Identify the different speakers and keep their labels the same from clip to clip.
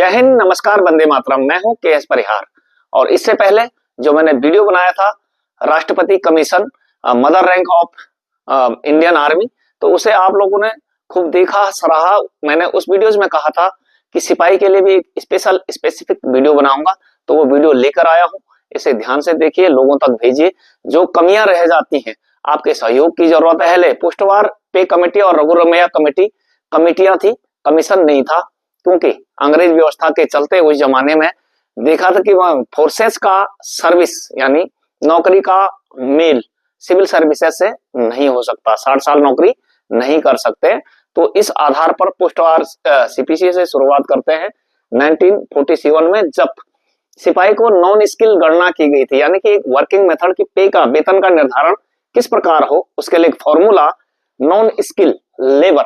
Speaker 1: जय हिंद, नमस्कार, वंदे मातरम। मैं हूं के एस परिहार। और इससे पहले जो मैंने वीडियो बनाया था राष्ट्रपति commission mother rank of Indian army, तो उसे आप लोगों ने खूब देखा, सराहा। मैंने उस वीडियोज में कहा था कि सिपाही के लिए भी एक स्पेसिफिक वीडियो बनाऊंगा, तो वो वीडियो लेकर आया हूं। इसे ध्यान से देखिए, लोगों तक भेजिए। जो कमियां रह जाती हैं, आपके सहयोग की जरूरत है। पहले पुष्टवार पे कमेटी और रघुरमैया कमेटी कमेटियां थी, कमीशन नहीं था, क्योंकि अंग्रेज व्यवस्था के चलते उस जमाने में देखा था कि वह फोर्सेस का सर्विस यानी नौकरी का मेल सिविल सर्विसेज से नहीं हो सकता, 60 साल नौकरी नहीं कर सकते। तो इस आधार पर पोस्टवार सीपीसी से शुरुआत करते हैं 1947 में, जब सिपाही को नॉन स्किल गणना की गई थी, यानी कि एक वर्किंग मेथड की पे का वेतन का निर्धारण किस प्रकार हो, उसके लिए एक फॉर्मूला नॉन स्किल लेबर,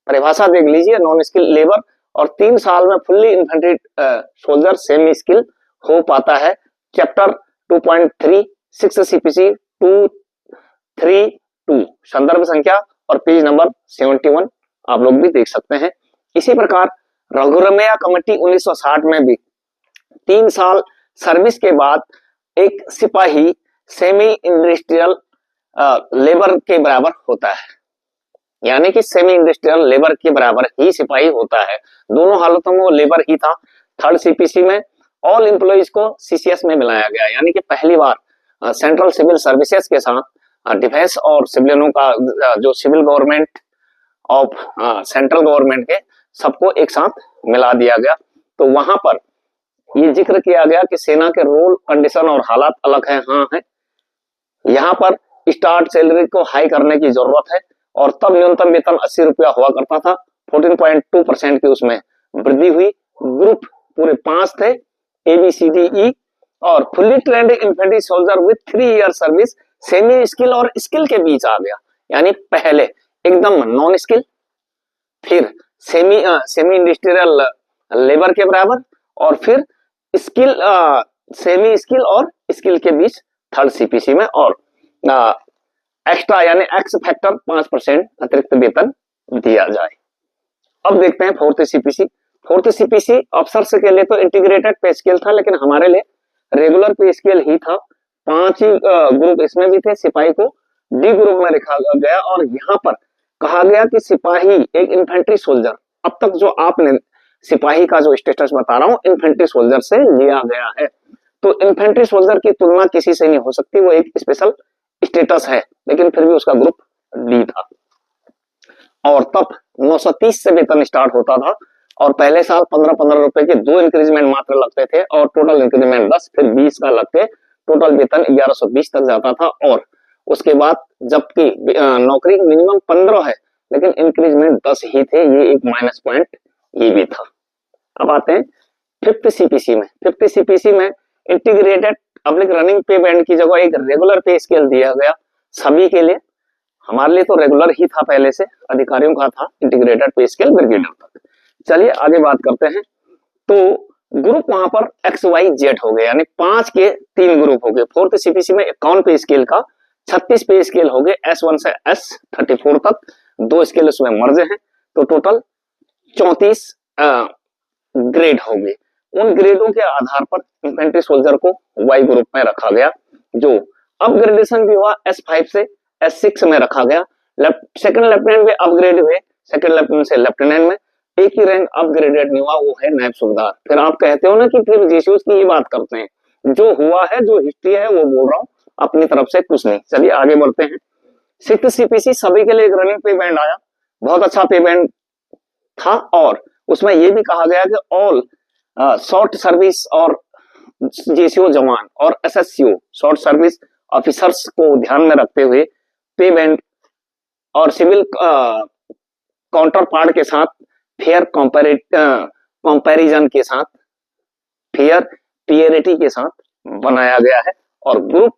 Speaker 1: परिभाषा देख लीजिए, नॉन स्किल लेबर। और 3 साल में fully infantry soldier semi skill हो पाता है। चैप्टर 2.36 सीपीसी 232, संदर्भ संख्या और पेज नंबर 71 आप लोग भी देख सकते हैं। इसी प्रकार रघुरमैया कमेटी 1960 में भी 3 साल सर्विस के बाद एक सिपाही सेमी इंडस्ट्रियल लेबर के बराबर होता है, यानी कि सेमी इंडस्ट्रियल लेबर के बराबर ही सिपाही होता है। दोनों हालतों में वो लेबर ही था। थर्ड सीपीसी में ऑल एम्प्लॉइज को सीसीएस में मिलाया गया, यानी कि पहली बार सेंट्रल सिविल सर्विसेज के साथ डिफेंस और सिविलियनों का जो civil government of central government के सबको एक साथ मिला दिया गया। तो वहां पर ये जिक्र किया गया कि सेना के रोल, कंडीशन और हालात अलग है। हाँ है, यहाँ पर स्टार्ट सैलरी को हाई करने की जरूरत है, और तब न्यूनतम वेतन 80 रुपया हुआ करता था। 14.2% की उसमें वृद्धि हुई। ग्रुप पूरे 5 थे, ABCDE, और fully trend infantry soldier with 3 year service semi skill और स्किल के बीच आ गया, यानी पहले एकदम नॉन स्किल, फिर सेमी इंडस्ट्रियल लेबर के बराबर, और फिर स्किल सेमी स्किल और स्किल के बीच थर्ड सीपीसी में, और एक्स्ट्रा यानी एक्स फैक्टर 5% अतिरिक्त वेतन दिया जाए। अब देखते हैं fourth CPC. Fourth CPC officers के लिए तो इंटीग्रेटेड पे स्केल था, लेकिन हमारे लिए रेगुलर पे स्केल ही था। 5 ही ग्रुप इसमें भी थे। सिपाही को डी ग्रुप में रखा गया, और यहाँ पर कहा गया कि सिपाही एक इन्फेंट्री सोल्जर, अब तक जो आपने सिपाही का जो स्टेटस बता रहा हूँ इन्फेंट्री सोल्जर से लिया गया है। तो इन्फेंट्री सोल्जर की तुलना किसी से नहीं हो सकती, वो एक स्पेशल स्टेटस है, लेकिन फिर भी उसका ग्रुप डी था। और तब 930 से वेतन स्टार्ट होता था, और पहले साल 15-15 रुपए के 2 इंक्रीजमेंट मात्र लगते थे, और टोटल इंक्रीजमेंट 10, फिर 20 का लगते, टोटल वेतन 1120 तक जाता था। और उसके बाद जबकि नौकरी मिनिमम 15 है, लेकिन इंक्रीजमेंट 10 ही थे, ये एक माइनस पॉइंट ये भी था। अब आते हैं फिफ्थ सीपीसी में। फिफ्थ सीपीसी में इंटीग्रेटेड पब्लिक रनिंग पे बैंड की जगह एक रेगुलर पे स्केल दिया गया सभी के लिए। हमारे लिए तो रेगुलर ही था, पहले से अधिकारियों का था इंटीग्रेटेड पे स्केल ब्रिगेडियर तक। चलिए आगे बात करते हैं। तो ग्रुप वहां पर XYZ हो गए, यानी 5 के 3 ग्रुप हो गए। फोर्थ सीपीसी में 51 पे स्केल का 36 पे स्केल हो गए, S1 से S34 तक, 2 स्केल उसमें मर्ज हैं, तो टोटल 34 ग्रेड हो गए। उन ग्रेडों के आधार पर इन्फेंट्री सोल्जर को Y ग्रुप में रखा गया। जो अपग्रेडेशन भी हुआ S5 से S6 में रखा गया। सेकंड लेफ्टिनेंट में अपग्रेड हुए, सेकंड लेफ्टिनेंट से लेफ्टिनेंट में। एक ही रैंक अपग्रेडेड नहीं हुआ, वो है नायब सूबेदार। फिर आप कहते हो ना कि फिर जीसूस की ही बात करते हैं, जो हुआ है, जो हिस्ट्री है वो बोल रहा हूँ, अपनी तरफ से कुछ नहीं। चलिए आगे बढ़ते हैं। सिक्स्थ सीपीसी सभी के लिए एक रनिंग पे बैंड आया, बहुत अच्छा पे बैंड था। और उसमें यह भी कहा गया कि ऑल शॉर्ट सर्विस और जेसीओ जवान और एसएससीओ शॉर्ट सर्विस ऑफिसर्स को ध्यान में रखते हुए पे बैंड और सिविल काउंटर पार्ट के साथ फेयर कंपैरिजन के साथ, फेयर पियरिटी के साथ बनाया गया है। और ग्रुप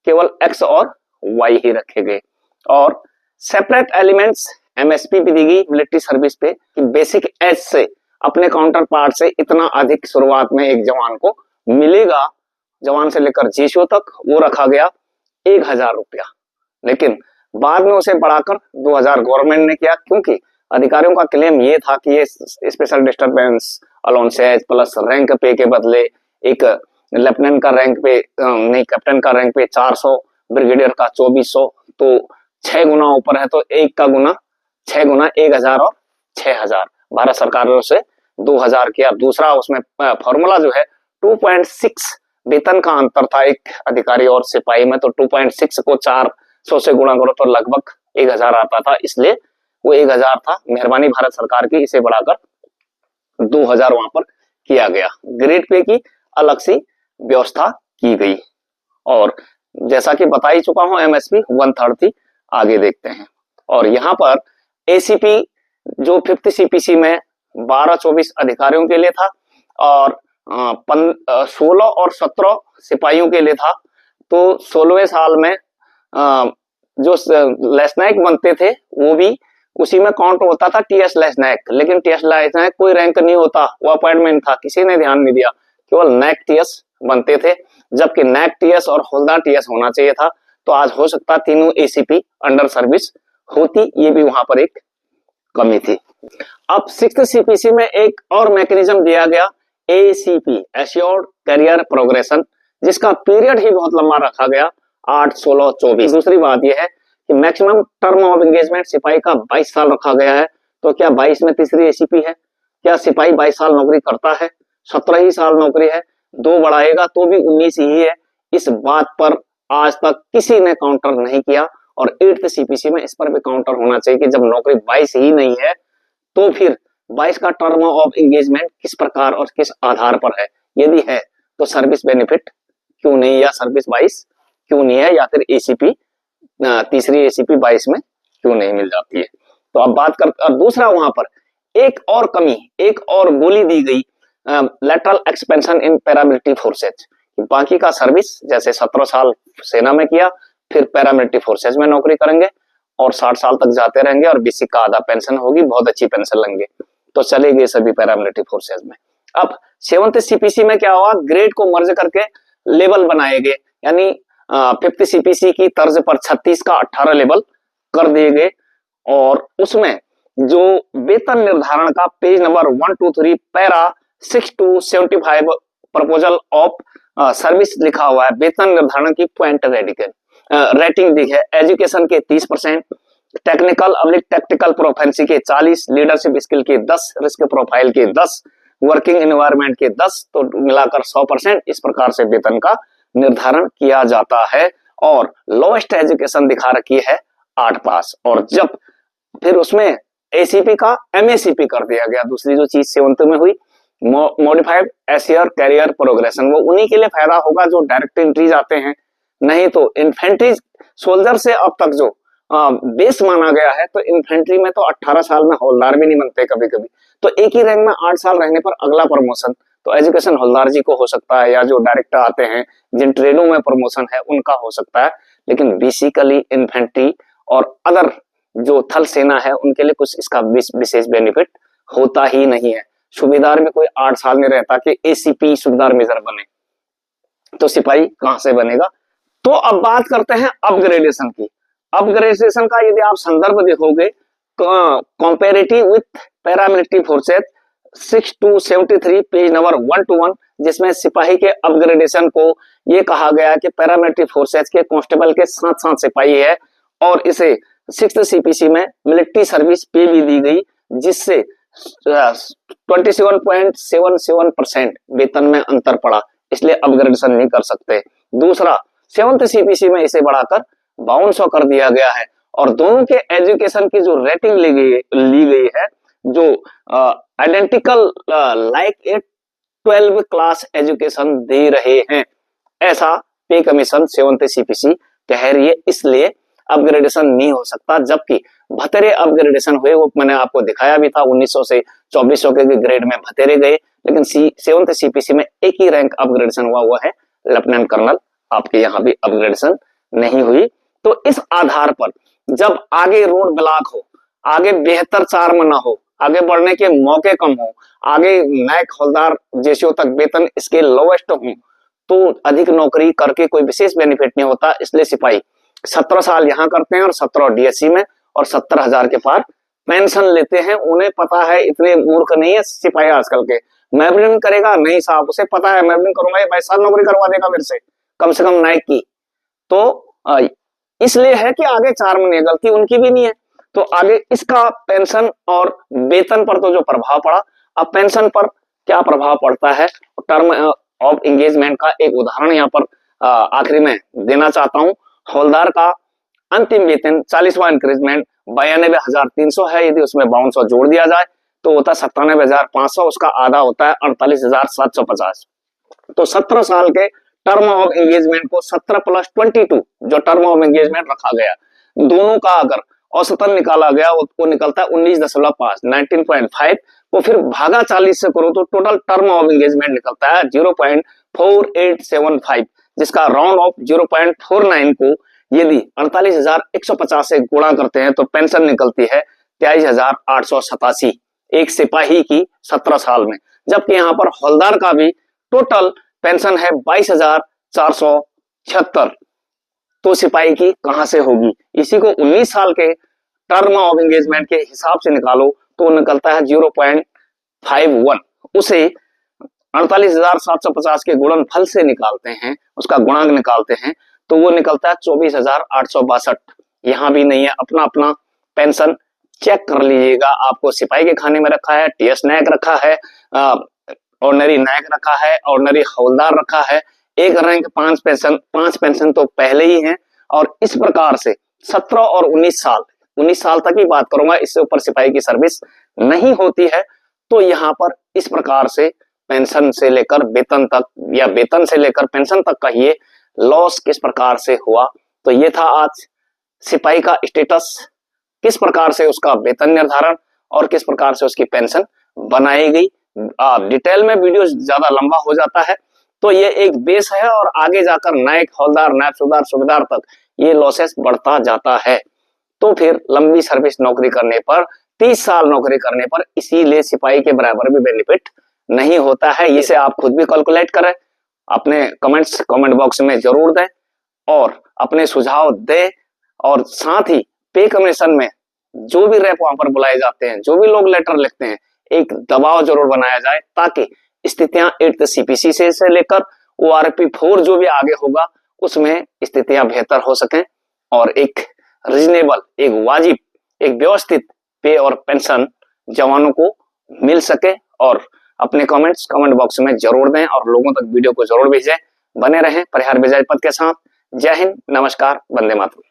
Speaker 1: केवल X और Y ही रखे गए, और सेपरेट एलिमेंट्स MSP भी दी गई मिलिट्री सर्विस पे कि बेसिक एज से अपने काउंटर पार्ट से इतना अधिक शुरुआत में एक जवान को मिलेगा, जवान से लेकर जीशो तक, वो रखा गया 1000 रुपया। लेकिन बाद में उसे बढ़ाकर 2000 गवर्नमेंट ने किया, क्योंकि अधिकारियों का क्लेम ये था कि ये special disturbance allowances plus rank पे के बदले एक लेफ्टिनेंट का रैंक पे नहीं, कैप्टन का रैंक पे 400, ब्रिगेडियर का 2400, तो 6 गुना ऊपर है तो 1 का गुना 6 गुना 1000 और 6000 भारत सरकार ने उसे 2000 किया। दूसरा उसमें फॉर्मूला जो है 2.6 वेतन का अंतर था एक अधिकारी और सिपाही में, तो 2.6 को 400 से गुणा करो तो लगभग 1000 आता था, इसलिए वो 1000 था। मेहरबानी भारत सरकार की, इसे बढ़ाकर 2000 वहां पर किया गया। ग्रेड पे की अलग सी व्यवस्था की गई और जैसा कि बता ही चुका हूं एमएसपी 1/3 थी। आगे देखते हैं और यहाँ पर एसीपी जो 5th सीपीसी में 12-24 अधिकारियों के लिए था और 16 और 17 सिपाहियों के लिए था। तो 16वें साल में जो लेफ्टिनेंट बनते थे वो भी उसी में काउंट होता था टीएस लेफ्टिनेंट, लेकिन टीएस लेफ्टिनेंट कोई रैंक नहीं होता, वो अपॉइंटमेंट था, किसी ने ध्यान नहीं दिया, केवल नैक टीएस बनते थे, जबकि नैक टीएस और हवलदार टीएस होना चाहिए था। तो आज हो सकता तीनों एसीपी अंडर सर्विस होती, ये भी वहां पर एक कमी थी। अब 6th सीपीसी में एक और मैकेनिज्म दिया गया, एसीपी एश्योर्ड करियर प्रोग्रेशन, जिसका पीरियड ही बहुत लंबा रखा गया, 8, 16, 24। दूसरी बात यह है कि मैक्सिमम टर्म ऑफ एंगेजमेंट सिपाही का 22 साल रखा गया है। तो क्या 22 में तीसरी एसीपी है? क्या सिपाही 22 साल नौकरी करता है? 17 ही साल नौकरी है, 2 बढ़ाएगा तो भी 19 ही है। इस बात पर आज तक किसी ने काउंटर नहीं किया और 8th सीपीसी में इस पर भी काउंटर होना चाहिए कि जब नौकरी 22 ही नहीं है तो फिर 22 का टर्म ऑफ एंगेजमेंट किस प्रकार और किस आधार पर है? यदि है तो सर्विस बेनिफिट क्यों नहीं, या सर्विस 22 क्यों नहीं है, या फिर एसीपी तीसरी एसीपी 22 में क्यों नहीं मिल जाती है? तो अब बात कर, अब दूसरा वहां पर एक और कमी, एक और गोली दी गई, lateral expansion in paramilitary forces. बाकी का सर्विस जैसे 17 साल सेना में किया, फिर पैरामिलिट्री फोर्सेज में नौकरी करेंगे और 60 साल तक जाते रहेंगे और बेसिक का आधा पेंशन होगी, बहुत अच्छी पेंशन लेंगे, तो चले गए सभी पैरामिलिट्री फोर्सेज में। अब 7th सीपीसी में क्या हुआ, ग्रेड को मर्ज करके लेवल बनाए गए, यानी 5th सीपीसी की तर्ज पर 36 का 18 लेवल कर दिए गए और उसमें जो वेतन निर्धारण का page number 123 para 6 to 75 proposal of service लिखा हुआ है। वेतन निर्धारण की पॉइंट रेटिंग दी है, एजुकेशन के 30%, टेक्निकल अब्लिक टैक्टिकल प्रोफेंसी के 40, लीडरशिप स्किल के 10, रिस्क प्रोफाइल के 10, वर्किंग एनवायरनमेंट के 10, तो मिलाकर 100%। इस प्रकार से वेतन का निर्धारण किया जाता है और लोएस्ट एजुकेशन दिखा रखी है 8 पास, और जब फिर उसमें एसीपी का एमएसीपी कर दिया गया। दूसरी जो चीज 7th में हुई मॉडिफाइड एशियर कैरियर प्रोग्रेशन, वो उन्हीं के लिए फायदा होगा जो डायरेक्ट एंट्रीज आते हैं, नहीं तो इन्फेंट्री सोल्जर से अब तक जो बेस माना गया है, तो इन्फेंट्री में तो 18 साल में हवलदार भी नहीं बनते कभी कभी, तो एक ही रैंक में 8 साल रहने पर अगला प्रमोशन तो एजुकेशन हवलदार जी को हो सकता है, या जो डायरेक्टर आते हैं जिन ट्रेडों में प्रमोशन है उनका हो सकता है, लेकिन बेसिकली इन्फेंट्री और अदर जो थल सेना है उनके लिए कुछ इसका विशेष बेनिफिट होता ही नहीं है। सूबेदार में कोई 8 साल नहीं रहता कि एसीपी सूबेदार मेजर बने, तो सिपाही कहां से बनेगा? तो अब बात करते हैं अपग्रेडेशन की। अपग्रेडेशन का यदि आप संदर्भ देखोगे comparative with paramilitary forces 6 to 73 page number 121, जिसमें सिपाही के अपग्रेडेशन को ये कहा गया कि पैरामिलिट्री फोर्सेज के कांस्टेबल के साथ साथ सिपाही है, और इसे 6th सीपीसी में मिलिट्री सर्विस पे भी दी गई, जिससे 27.77% वेतन में अंतर पड़ा, इसलिए अपग्रेडेशन नहीं कर सकते। दूसरा 7th सीपीसी में इसे बढ़ाकर 5200 कर दिया गया है, और दोनों के एजुकेशन की जो रेटिंग ली गई है, जो identical like a 12 class education दे रहे हैं, ऐसा पे कमीशन 7th सीपीसी कह रही है, इसलिए अपग्रेडेशन नहीं हो सकता। जबकि भतेरे अपग्रेडेशन हुए, वो मैंने आपको दिखाया भी था, 1900 से 2400 के ग्रेड में भतेरे गए, लेकिन 7th सीपीसी में एक ही रैंक अपग्रेडेशन हुआ, वो है लेफ्टिनेंट कर्नल। आपके यहाँ भी अपग्रेडेशन नहीं हुई। तो इस आधार पर जब आगे रोड ब्लॉक हो, आगे बेहतर चार्म ना हो, आगे बढ़ने के मौके कम हो, आगे नायक हवलदार जेसीओ तक वेतन इसके लोवेस्ट हो, तो अधिक नौकरी करके कोई विशेष बेनिफिट नहीं होता। इसलिए सिपाही 17 साल यहाँ करते हैं और 17 डीएससी में, और 70,000 के पार पेंशन लेते हैं उन्हें पता है, इतने मूर्ख नहीं है सिपाही आजकल के। मैबरिंग करेगा नहीं साहब, उसे पता है मैबरिंग करूंगा ये 22 साल नौकरी करवा देगा मेरे से, कम से कम नाइक की। तो इसलिए है कि आगे 4 महीने, गलती उनकी भी नहीं है। तो आगे इसका पेंशन और वेतन पर तो जो प्रभाव पड़ा, अब पेंशन पर क्या प्रभाव पड़ता है, टर्म ऑफ एंगेजमेंट का एक उदाहरण यहाँ पर आखिरी में देना चाहता हूं। हवलदार का अंतिम वेतन 40वां इंक्रीजमेंट 92,300 है, यदि उसमें 5200 जोड़ दिया जाए तो होता है 97,500, उसका आधा होता है 48,750। तो 17 साल के टर्म ऑफ एंगेजमेंट को 17 प्लस 22 जो टर्म ऑफ एंगेजमेंट रखा गया, दोनों का अगर औसतन निकाला गया वो निकलता है 19.5, 19.5 को फिर भागा 40 से करो तो टोटल टर्म ऑफ एंगेजमेंट निकलता है 0.4875, जिसका राउंड ऑफ 0.49 को यदि 48,150 से गुणा करते हैं तो पेंशन निकलती है 23,887 एक सिपाही की 17 साल में। जबकि यहाँ पर हवलदार का भी टोटल पेंशन है 22,476, तो सिपाही की कहां से होगी? इसी को 19 साल के टर्म ऑफ एंगेजमेंट के हिसाब से निकालो तो निकलता है 0.51, उसे 48,750 के गुणनफल से निकालते हैं, उसका गुणांक निकालते हैं तो वो निकलता है 24,862। यहां भी नहीं है, अपना अपना पेंशन चेक कर लीजिएगा। आपको सिपाही के खाने में रखा है, टीएस नायक रखा है, ऑर्डिनरी नायक रखा है, ऑर्डिनरी हवलदार रखा है, एक रैंक 5 पेंशन तो पहले ही है। और इस प्रकार से 17 और 19 साल तक ही बात करूंगा, इससे ऊपर सिपाही की सर्विस नहीं होती है। तो यहाँ पर इस प्रकार से पेंशन से लेकर वेतन तक या वेतन से लेकर पेंशन तक का ये लॉस किस प्रकार से हुआ। तो ये था आज सिपाही का स्टेटस, किस प्रकार से उसका वेतन निर्धारण और किस प्रकार से उसकी पेंशन बनाई गई। डिटेल में वीडियो ज्यादा लंबा हो जाता है, तो ये एक बेस है और आगे जाकर नायक, हवलदार, नायब सूबेदार, सूबेदार तक ये लॉसेस बढ़ता जाता है। तो फिर लंबी सर्विस नौकरी करने पर, 30 साल नौकरी करने पर इसीलिए सिपाही के बराबर भी बेनिफिट नहीं होता है। इसे आप खुद भी कैलकुलेट करें, अपने कमेंट बॉक्स में जरूर दें और अपने सुझाव दें। और साथ ही पे कमीशन में जो भी रैप वहां पर बुलाए जाते हैं, जो भी लोग लेटर लिखते हैं, एक दबाव जरूर बनाया जाए ताकि स्थितियां 8th CPC से लेकर ORP4 जो भी आगे होगा उसमें स्थितियां बेहतर हो सकें और एक रीजनेबल, एक वाजिब, एक व्यवस्थित पे और पेंशन जवानों को मिल सके। और अपने कमेंट बॉक्स में जरूर दें और लोगों तक वीडियो को जरूर भेजें। बने रहें परिहार विजय पथ के साथ। जय हिंद, नमस्कार, वंदे मातरम।